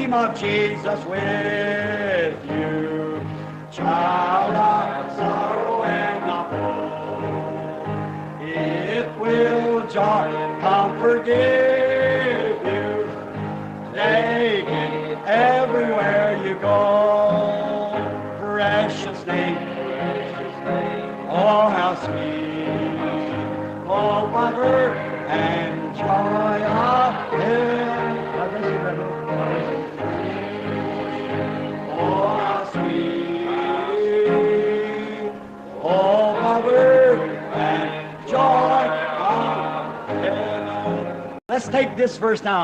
name of Jesus with you. Child of sorrow and of woe, it will joy, comfort give you. Take it everywhere you go. Precious name, oh how sweet, oh mother and joy of heaven. Oh how sweet, oh mother and joy of heaven. Let's take this verse now.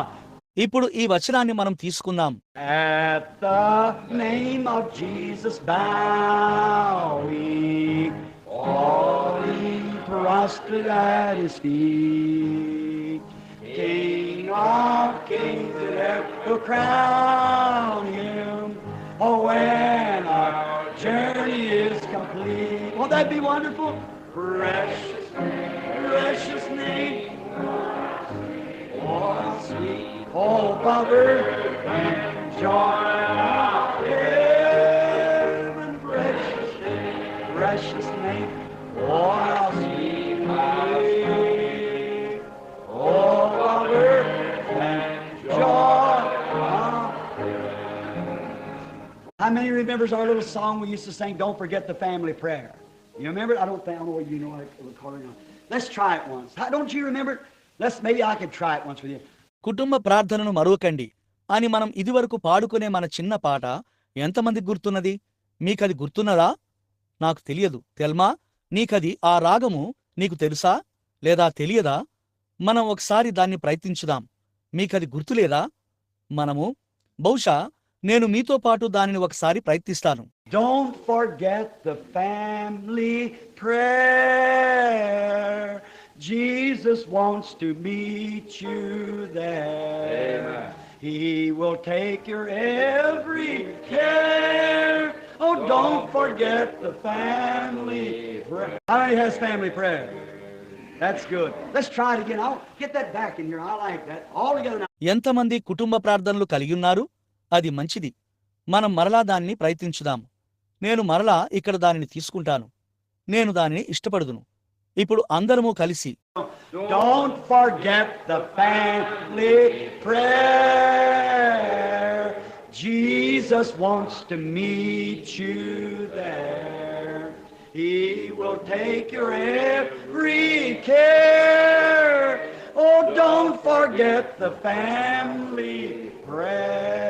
ఇప్పుడు ఈ వచనాన్ని మనం తీసుకుందాం. At the name of Jesus bow we, all ye prostrate at his feet. King of kings and earth will crown him. Oh, when our journey is complete. Won't that be wonderful? Precious, precious name. Oh, how sweet. Oh, Father, and joy of heaven, precious name, precious name. Oh, how sweet, oh, Father, and joy of heaven. How many remembers our little song we used to sing, Don't Forget the Family Prayer? You remember it? I don't know whether you know it. Let's try it once. Don't you remember it? Maybe I could try it once with you. కుటుంబ ప్రార్థనను మరువకండి అని మనం ఇదివరకు పాడుకునే మన చిన్న పాట ఎంతమందికి గుర్తున్నది? మీకది గుర్తున్నదా? నాకు తెలియదు. తెల్మా, నీకది ఆ రాగము నీకు తెలుసా లేదా తెలియదా? మనం ఒకసారి దాన్ని ప్రయత్నించుదాం. మీకది గుర్తులేదా? మనము బహుశా నేను మీతో పాటు దానిని ఒకసారి ప్రయత్నిస్తాను. Don't forget the family prayer. Jesus wants to meet you there. Amen. He will take your every care. Oh, don't forget the family prayer. How many has family prayer? That's good. Let's try it again. I'll get that back in here. I like that. All together now. ఎంతమంది కుటుంబ ప్రార్థనలు కలిగి ఉన్నారు? అది మంచిది. మనం మరలా దాన్ని ప్రయత్నించుదాం. నేను మరలా ఇక్కడ దానిని తీసుకుంటాను. నేను దానిని ఇష్టపడుదును. ఇప్పుడు అందరము కలిసి Don't forget the family prayer. Jesus wants to meet you there. He will take your every care. Oh, don't forget the family prayer.